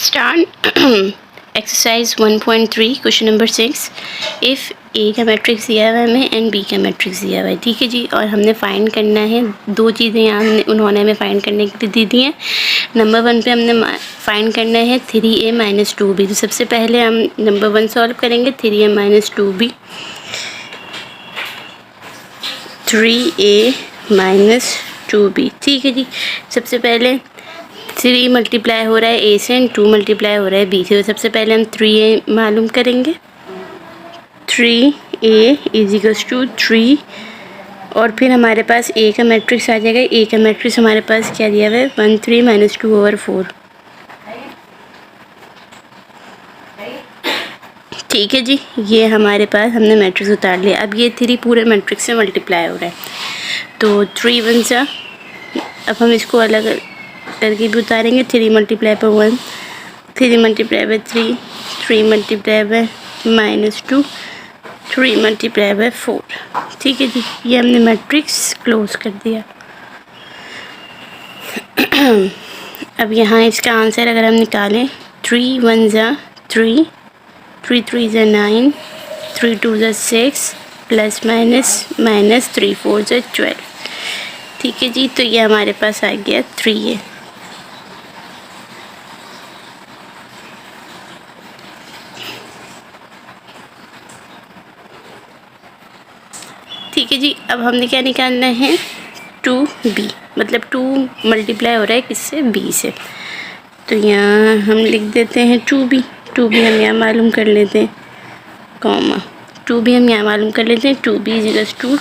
Start exercise 1.3 question number 6। If A का matrix दिया हुआ है हमें एंड बी का मैट्रिक्स दिया हुआ है, ठीक है जी। और हमने फाइंड करना है दो चीज़ें यहाँ उन्होंने हमें फाइंड करने के लिए दी थी हैं। नंबर 1 पे हमने फाइंड करना है 3a - 2b। तो सबसे पहले हम नंबर 1 सॉल्व करेंगे 3a - 2b। 3a - 2b, ठीक है जी। सबसे पहले 3 मल्टीप्लाई हो रहा है ए से एंड 2 मल्टीप्लाई हो रहा है बी से। तो सबसे पहले हम 3a मालूम करेंगे। 3a = 3 और फिर हमारे पास a का मैट्रिक्स आ जाएगा। a का मैट्रिक्स हमारे पास क्या दिया हुआ है 1 3 - 2/4, ठीक है जी। ये हमारे पास हमने मैट्रिक्स उतार लिया। अब ये 3 पूरे मैट्रिक्स से मल्टीप्लाई हो रहा है, तो 3 1 सा। अब हम इसको अलग करके भी उतारेंगे। 3 × 1, 3 × 3, 3 × -2, 3 × 4, ठीक है जी। ये हमने मैट्रिक्स क्लोज कर दिया। अब यहाँ इसका आंसर अगर हम निकालें 3 1 = 3, 3 3 = 9, 3 2 = 6, प्लस माइनस माइनस 3 4 = 12, ठीक है जी। तो ये हमारे पास आ गया 3a। ठीक है जी। अब हमने क्या निकालना है 2b, मतलब 2 मल्टीप्लाई हो रहा है किससे b से। तो यहाँ हम लिख देते हैं 2b हम यहाँ मालूम कर लेते हैं, कॉमा 2b हम यहाँ मालूम कर लेते हैं। 2b =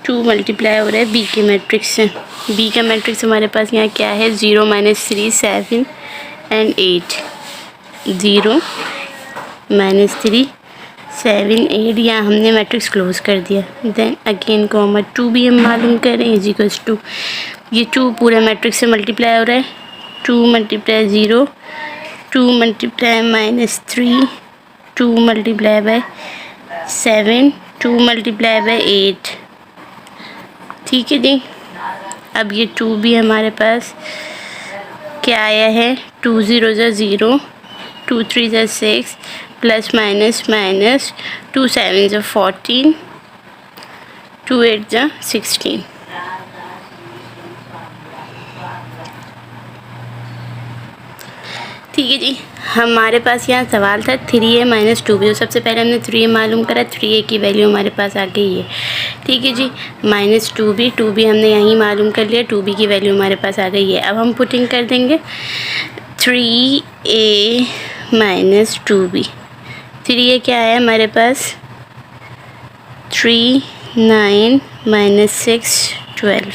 2 मल्टीप्लाई हो रहा है b के मैट्रिक्स से। b का मैट्रिक्स हमारे पास यहाँ क्या है 0 - 3 7 एंड 8, 0 - 3 7 8, यहाँ हमने मैट्रिक्स क्लोज कर दिया। देन अगेन कॉमा 2b हम मालूम करें = ये 2 पूरा मैट्रिक्स से मल्टीप्लाई हो रहा है। 2 × 0, 2 × -3, 2 × 7, 2 × 8, ठीक है जी। अब ये 2b हमारे पास क्या आया है 2 0 = 0, 2 3 = 6, प्लस माइनस माइनस 2 7 = 14, 2 8 = 16, ठीक है जी। हमारे पास यहाँ सवाल था 3a - 2b। तो सबसे पहले हमने 3a मालूम करा, 3a की वैल्यू हमारे पास आ गई है, ठीक है जी। -2b हमने यहीं मालूम कर लिया, 2b की वैल्यू हमारे पास आ गई है। अब हम पुटिंग कर देंगे 3a - 2b। 3a क्या है हमारे पास 3 9 - 6 12,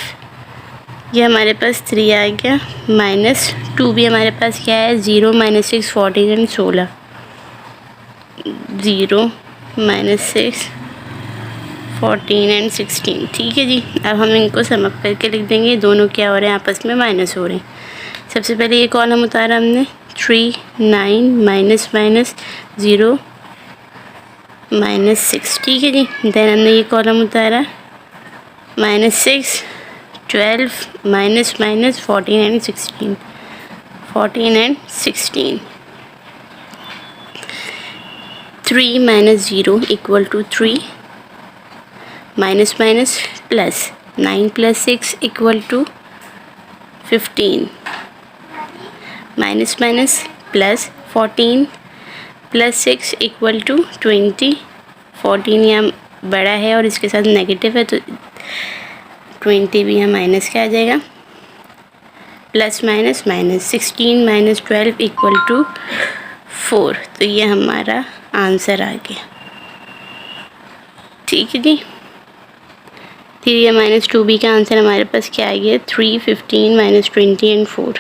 ये हमारे पास 3 आ गया। -2b हमारे पास क्या है 0 - 6 14 एंड 16, 0 - 6 14 एंड 16, ठीक है जी। अब हम इनको समअप करके लिख देंगे। दोनों क्या हो रहे हैं आपस में माइनस हो रहे हैं। सबसे पहले ये कॉलम उतारा हमने 3 9 माइनस माइनस 0 -6, ठीक है जी। देन हमने ये कॉलम उतारा -6 12 minus minus 14 and 16, 14 and 16, 3 - 0 = 3, minus minus plus 9 + 6 = 15, minus minus plus 14 + 6 = 20। 14 यहाँ बड़ा है और इसके साथ नेगेटिव है, तो 20 भी यहाँ माइनस का आ जाएगा। Plus minus minus 16 - 12 = 4। तो ये हमारा आंसर आ गया, ठीक है जी। 3a - 2b का आंसर हमारे पास क्या आ गया 3 15 - 20 एंड 4।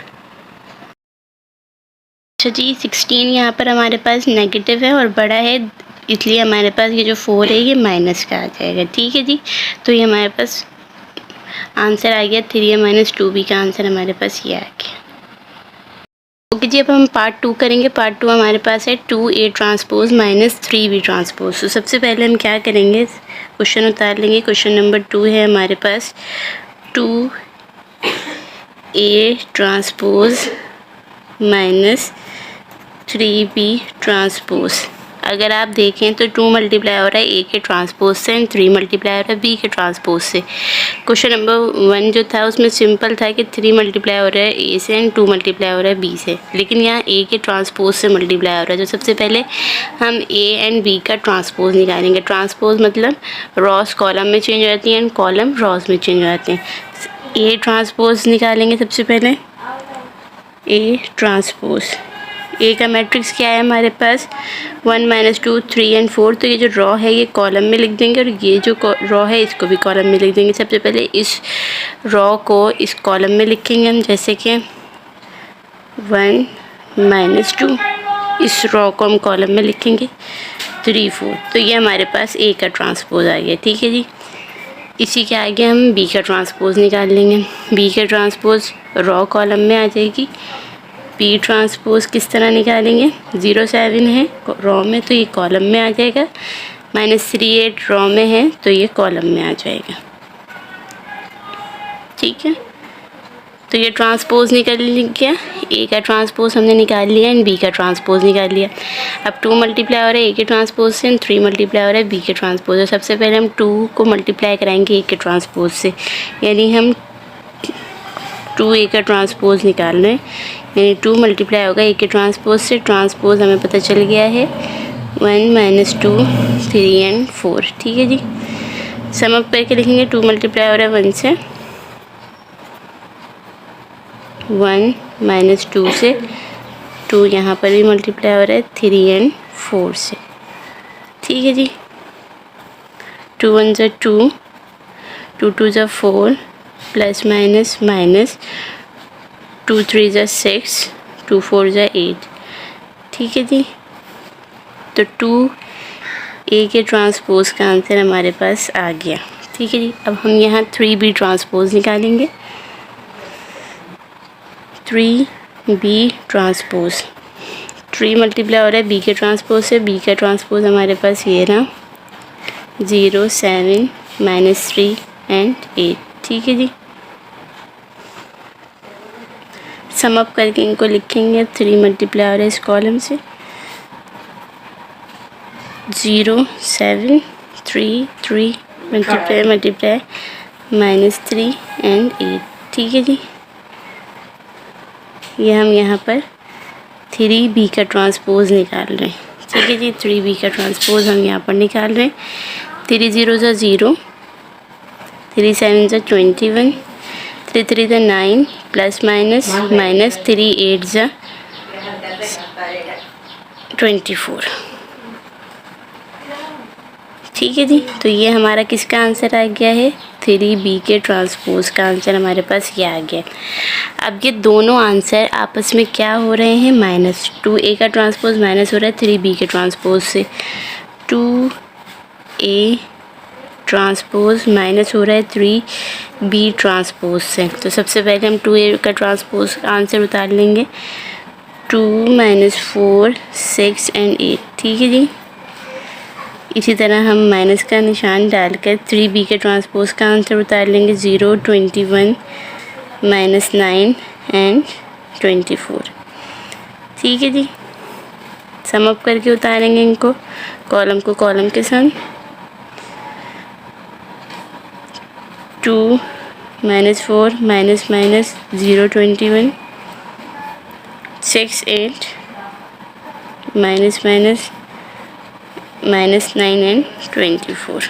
अच्छा जी, 16 यहाँ पर हमारे पास नेगेटिव है और बड़ा है, इसलिए हमारे पास ये जो 4 है ये माइनस का आ जाएगा, ठीक है जी। तो ये हमारे पास आंसर आ गया 3a - 2b का आंसर हमारे पास ये आ गया। ओके जी, अब हम पार्ट 2 करेंगे। पार्ट 2 हमारे पास है 2a ट्रांसपोज - 3b ट्रांसपोज। तो सबसे पहले हम क्या करेंगे क्वेश्चन उतार लेंगे। क्वेश्चन नंबर 2 है हमारे पास 2a ट्रांसपोज - 3b ट्रांसपोज। अगर आप देखें तो 2 मल्टीप्लाई हो रहा है ए के ट्रांसपोज से एंड 3 मल्टीप्लाई हो रहा है बी के ट्रांसपोज से। क्वेश्चन नंबर 1 जो था उसमें सिंपल था कि 3 मल्टीप्लाई हो रहा है ए से एंड 2 मल्टीप्लाई हो रहा है बी से, लेकिन यहाँ ए के ट्रांसपोज से मल्टीप्लाई हो रहा है। तो सबसे पहले हम ए एंड बी का ट्रांसपोज निकालेंगे। ट्रांसपोज मतलब रॉस कॉलम में चेंज हो जाती हैं एंड कॉलम रॉस में चेंज हो जाते हैं। ए ट्रांसपोज निकालेंगे सबसे पहले। ए ट्रांसपोज, ए का मैट्रिक्स क्या है हमारे पास 1 - 2 3 एंड 4। तो ये जो रॉ है ये कॉलम में लिख देंगे और ये जो रॉ है इसको भी कॉलम में लिख देंगे। सबसे पहले इस रॉ को इस कॉलम में लिखेंगे हम, जैसे कि 1 - 2। इस रॉ को हम कॉलम में लिखेंगे 3 4। तो ये हमारे पास ए का ट्रांसपोज आ गया। ठीक है जी। इसी के आगे हम बी का ट्रांसपोज निकाल लेंगे। बी का ट्रांसपोज रॉ कॉलम में आ जाएगी। बी ट्रांसपोज किस तरह निकालेंगे, 0 7 है रॉ में तो ये कॉलम में आ जाएगा, -3 8 रॉ में है तो ये कॉलम में आ जाएगा। ठीक है, तो ये ट्रांसपोज निकल गया। ए का ट्रांसपोज हमने निकाल लिया एंड बी का ट्रांसपोज निकाल लिया। अब 2 मल्टीप्लाई हो रहा है ए के ट्रांसपोज से एंड 3 मल्टीप्लाई हो रहा है बी के ट्रांसपोज से। सबसे पहले हम 2 को मल्टीप्लाई कराएंगे ए के ट्रांसपोज से, यानी हम 2a का ट्रांसपोज निकाल रहे हैं, यानी 2 मल्टीप्लाई होगा ए के ट्रांसपोज से। ट्रांसपोज हमें पता चल गया है 1 - 2 3 एंड 4। ठीक है जी। सम अप करके लिखेंगे। 2 मल्टीप्लाई हो रहा है 1 से, 1 - 2 से, 2 यहाँ पर भी मल्टीप्लाई हो रहा है 3 एंड 4 से। ठीक है जी। 2 1 = 2, 2 2 = 4, प्लस माइनस माइनस 2 3 = 6, 2 4 = 8। ठीक है जी। तो 2a के ट्रांसपोज का आंसर हमारे पास आ गया। ठीक है जी। अब हम यहाँ 3b ट्रांसपोज निकालेंगे। 3b ट्रांसपोज, 3 मल्टीप्लाई हो रहा है b के ट्रांसपोज से। b का ट्रांसपोज हमारे पास ये रहा 0 7 -3 एंड 8। ठीक है जी। सम अप करके इनको लिखेंगे। 3 मल्टीप्लाई हो रहा है इस कॉलम से, 0 7 3 3 मल्टीप्लाई -3 एंड 8। ठीक है जी। ये हम यहाँ पर 3b का ट्रांसपोज निकाल रहे हैं। ठीक है जी। 3b का ट्रांसपोज हम यहाँ पर निकाल रहे हैं। 3 0 = 0, 3 7 = 21, 3 3 = 9, प्लस माइनस माइनस 3 8 = 24। ठीक है जी। तो ये हमारा किसका आंसर आ गया है, 3b के ट्रांसपोज का आंसर हमारे पास ये आ गया। अब ये दोनों आंसर आपस में क्या हो रहे हैं, माइनस। 2a का ट्रांसपोज माइनस हो रहा है 3b के ट्रांसपोज से, 2a ट्रांसपोज माइनस हो रहा है 3b ट्रांसपोज से। तो सबसे पहले हम 2a का ट्रांसपोज का आंसर उतार लेंगे, 2 - 4 6 एंड 8। ठीक है जी। इसी तरह हम माइनस का निशान डालकर 3b के ट्रांसपोज का आंसर उतार लेंगे, 0 21 -9 एंड 24। ठीक है जी। सम अप करके उतारेंगे इनको, कॉलम को कॉलम के साथ। 2 - 4 -0 21 6 8 -9 एंड 24।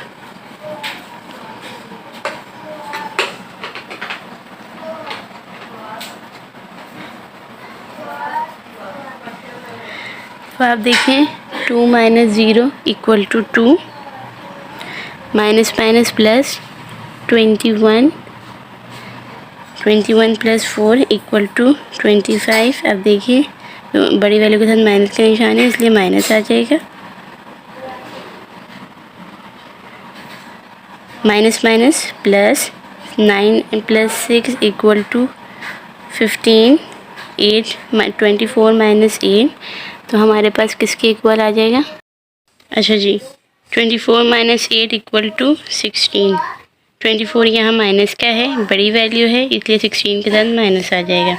तो आप देखें 2 - 0 = 2, माइनस माइनस प्लस 21 + 4 = 25। अब देखिए बड़ी वैल्यू के साथ माइनस का निशान है इसलिए माइनस आ जाएगा, माइनस माइनस प्लस 9 + 6 = 15, 8 24 - 8 तो हमारे पास किसके इक्वल आ जाएगा। अच्छा जी, 24 - 8 = 16। 24 यहाँ माइनस का है, बड़ी वैल्यू है इसलिए 16 के साथ माइनस आ जाएगा।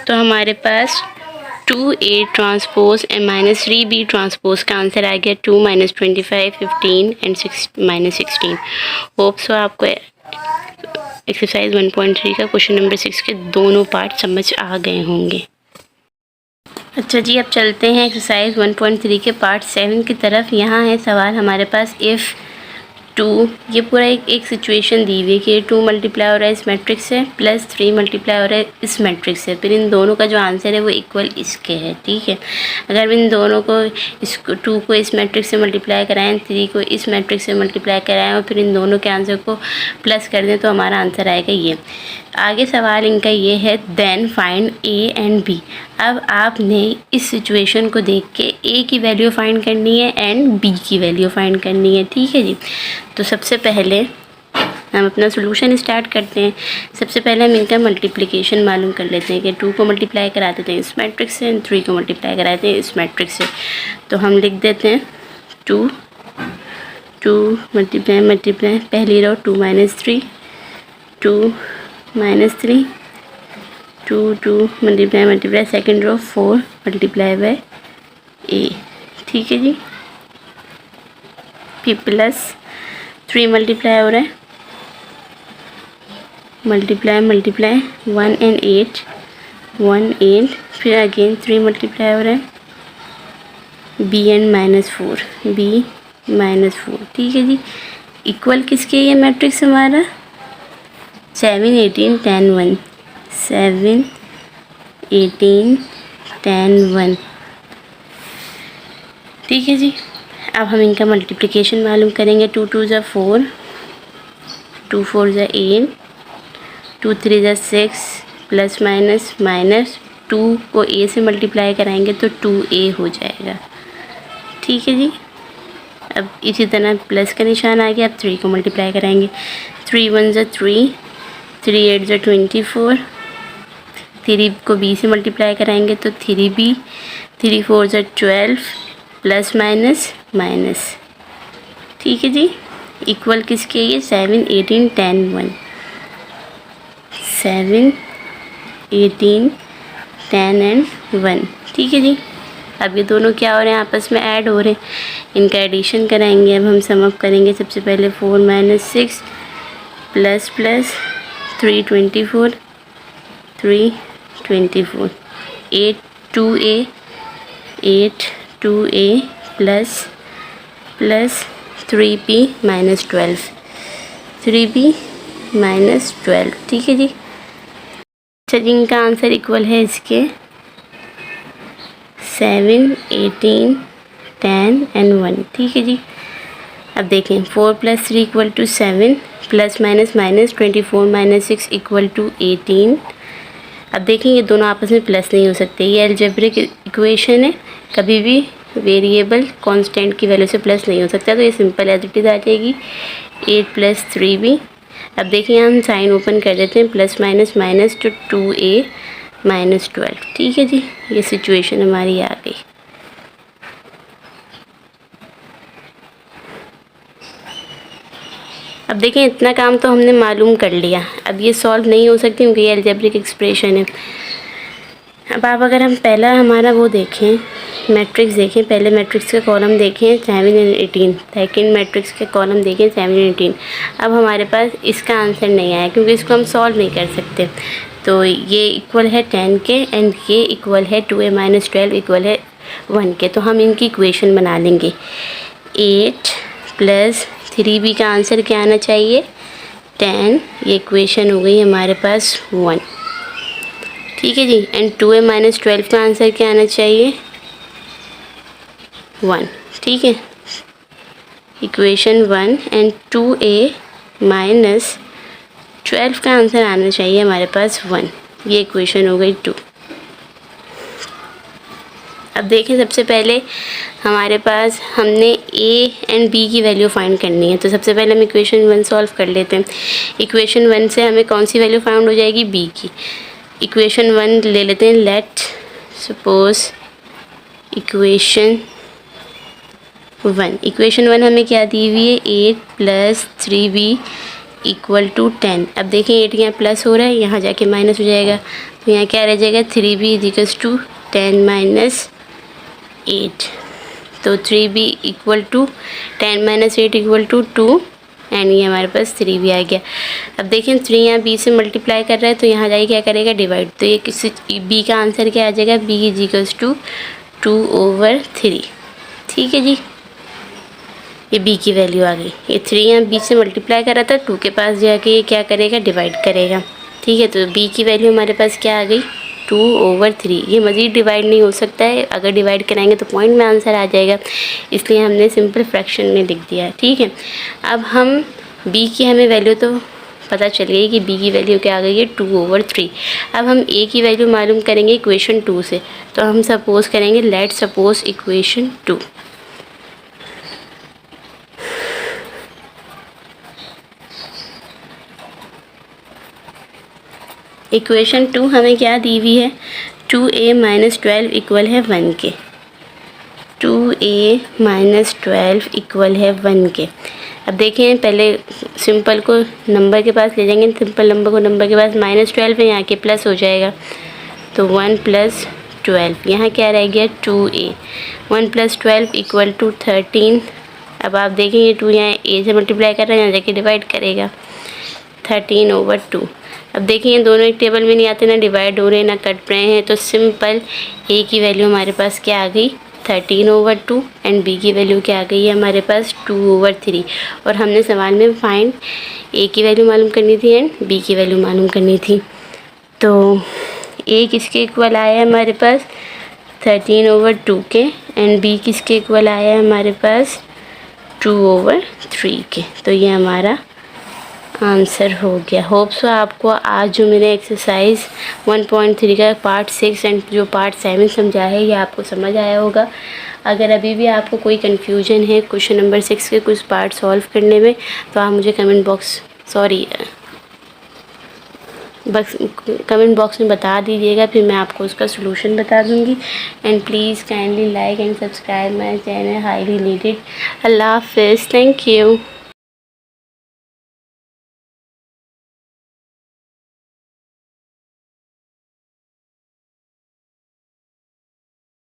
तो हमारे पास 2A transpose and -3B transpose का आंसर आ गया 2 - 25 15 एंड 6 - 16। होप सो आपको एक्सरसाइज 1.3 का क्वेश्चन नंबर 6 के दोनों पार्ट समझ आ गए होंगे। अच्छा जी, अब चलते हैं एक्सरसाइज 1.3 के पार्ट 7 की तरफ। यहाँ है सवाल हमारे पास, इफ़ 2, ये पूरा एक सिचुएशन दी हुई है कि 2 मल्टीप्लाई हो रहा है इस मैट्रिक्स से प्लस 3 मल्टीप्लाई हो रहा है इस मैट्रिक्स से, फिर इन दोनों का जो आंसर है वो इक्वल इसके है। ठीक है, अगर इन दोनों को, इसको 2 को इस मैट्रिक्स से मल्टीप्लाई कराएं, 3 को इस मैट्रिक्स से मल्टीप्लाई कराएं और फिर इन दोनों के आंसर को प्लस कर दें तो हमारा आंसर आएगा ये। आगे सवाल इनका ये है, then find a and b. अब आपने इस सिचुएशन को देख के ए की वैल्यू फाइंड करनी है एंड बी की वैल्यू फाइंड करनी है। ठीक है जी, तो सबसे पहले हम अपना सोल्यूशन स्टार्ट करते हैं। सबसे पहले हम इनका मल्टीप्लिकेशन मालूम कर लेते हैं कि 2 को मल्टीप्लाई करा देते हैं इस मैट्रिक्स से, 3 को मल्टीप्लाई कराते हैं इस मैट्रिक्स से। तो हम लिख देते हैं 2 मल्टीप्लाई पहली row 2 - 3, 2 - 3, 2 multiply second row 4 multiply by A. ठीक है जी, फिर प्लस 3 मल्टीप्लाई हो रहा है, मल्टीप्लाई 1 एंड 8, 1 8, फिर अगेन 3 मल्टीप्लाई हो रहा है, बी एंड -4, बी -4। ठीक है जी, इक्वल किसके ये मैट्रिक्स हमारा 7 18 10 1, 7 18 10 1। ठीक है जी, अब हम इनका मल्टीप्लिकेशन मालूम करेंगे। 2 2 ज़ा 4, 2 4 ज़ा 8, 2 3 ज़ा 6, प्लस माइनस 2 को ए से मल्टीप्लाई कराएंगे तो 2a हो जाएगा। ठीक है जी, अब इसी तरह प्लस का निशान आ गया। अब 3 को मल्टीप्लाई कराएंगे, 3 1 ज़ा 3, 3 8 ज़ा 24, 3 को b से मल्टीप्लाई कराएंगे तो 3b, 3 4 ज़ा 12, प्लस माइनस। ठीक है जी, इक्वल किसके ये 7 18 10 1, 7 18 10 एंड 1। ठीक है जी, अब ये दोनों क्या हो रहे हैं, आपस में ऐड हो रहे हैं, इनका एडिशन कराएंगे। अब हम सम अप करेंगे। सबसे पहले 4 - 6 plus 3 24, 3 24, 8 2a plus 3b -12, 3b -12। ठीक है जी, अच्छा जी, इनका आंसर इक्वल है इसके 7 18 10 एंड 1। ठीक है जी, अब देखें 4 + 3 = 7, प्लस माइनस 24 - 6 = 18। अब देखें ये दोनों आपस में प्लस नहीं हो सकते, ये अलजेब्रिक इक्वेशन है, कभी भी वेरिएबल कांस्टेंट की वैल्यू से प्लस नहीं हो सकता, तो ये सिंपल एज इट इज आ जाएगी 8 + 3b। अब देखिए हम साइन ओपन कर देते हैं, प्लस माइनस तो 2a -12। ठीक है जी, ये सिचुएशन हमारी आ गई। अब देखें इतना काम तो हमने मालूम कर लिया, अब ये सॉल्व नहीं हो सकती क्योंकि ये अलजेब्रिक एक्सप्रेशन है। अब आप अगर हम पहला हमारा वो देखें, मैट्रिक्स देखें, पहले मैट्रिक्स के कॉलम देखें 7 और 18, सेकेंड मैट्रिक्स के कॉलम देखें 7 और 18। अब हमारे पास इसका आंसर नहीं आया क्योंकि इसको हम सॉल्व नहीं कर सकते। तो ये इक्वल है 10 के एंड ये इक्वल है 2a - 12 इक्वल है 1 के। तो हम इनकी इक्वेशन बना लेंगे। 8 + 3b का आंसर क्या आना चाहिए 10, ये इक्वेशन हो गई हमारे पास 1। ठीक है जी, एंड 2a - 12 का आंसर क्या आना चाहिए 1। ठीक है, इक्वेशन 1 एंड 2a - 12 का आंसर आना चाहिए हमारे पास 1, ये इक्वेशन हो गई 2। अब देखें सबसे पहले हमारे पास हमने a एंड b की वैल्यू फाइंड करनी है, तो सबसे पहले हम इक्वेशन 1 सॉल्व कर लेते हैं। इक्वेशन 1 से हमें कौन सी वैल्यू फाइंड हो जाएगी b की। इक्वेशन 1 ले लेते हैं, लेट सपोज इक्वेशन 1 हमें क्या दी हुई है 8 + 3b = 10। अब देखें 8 यहाँ प्लस हो रहा है, यहाँ जाके माइनस हो जाएगा, तो यहाँ क्या रह जाएगा 3b = 10 माइनस 8, तो 3b equal to 10 minus 8 equal to 2 and ये हमारे पास 3b आ गया। अब देखें 3 यहाँ b से मल्टीप्लाई कर रहा है तो यहाँ जाके क्या करेगा, डिवाइड, तो ये किसी b का आंसर क्या आ जाएगा, b इज इक्वल्स टू 2/3। ठीक है जी, ये b की वैल्यू आ गई। ये 3 यहाँ b से मल्टीप्लाई कर रहा था, 2 के पास जाके ये क्या करेगा, डिवाइड करेगा। ठीक है, तो b की वैल्यू हमारे पास क्या आ गई, 2/3। ये मज़ीद डिवाइड नहीं हो सकता है, अगर डिवाइड कराएंगे तो पॉइंट में आंसर आ जाएगा, इसलिए हमने सिंपल फ्रैक्शन में लिख दिया है। ठीक है, अब हम b की हमें वैल्यू तो पता चल गई कि b की वैल्यू क्या आ गई है, 2/3। अब हम a की वैल्यू मालूम करेंगे इक्वेशन 2 से, तो हम सपोज़ करेंगे, लेट सपोज इक्वेशन 2। इक्वेशन 2 हमें क्या दी हुई है, 2a माइनस 12 इक्वल है 1 के। 2a माइनस 12 इक्वल है 1 के। अब देखें, पहले सिंपल को नंबर के पास ले जाएंगे, सिंपल नंबर को नंबर के पास, -12 है यहाँ के प्लस हो जाएगा, तो 1 + 12, यहाँ क्या रह गया, 2a। 1 + 12 equal to 13। अब आप देखें ये 2 यहाँ a से मल्टीप्लाई कर रहे हैं, यहाँ जाके डिवाइड करेगा, 13/2। अब देखिए ये दोनों एक टेबल में नहीं आते, ना डिवाइड हो रहे हैं ना कट रहे हैं, तो सिंपल a की वैल्यू हमारे पास क्या आ गई, 13/2 एंड b की वैल्यू क्या आ गई है हमारे पास, 2/3। और हमने सवाल में फाइंड a की वैल्यू मालूम करनी थी एंड b की वैल्यू मालूम करनी थी। तो a किसके इक्वल आया है हमारे पास, 13/2 के, एंड b किसके इक्वल आया है हमारे पास, 2/3 के। तो ये हमारा आंसर हो गया। होप सो आपको आज जो मैंने एक्सरसाइज 1.3 का पार्ट 6 एंड जो पार्ट 7 समझा है ये आपको समझ आया होगा। अगर अभी भी आपको कोई कन्फ्यूजन है क्वेश्चन नंबर 6 के कुछ पार्ट सॉल्व करने में, तो आप मुझे कमेंट बॉक्स में बता दीजिएगा, फिर मैं आपको उसका सलूशन बता दूंगी। And please kindly like and subscribe my channel highly needed. अल्लाह हाफिज़, थैंक यू।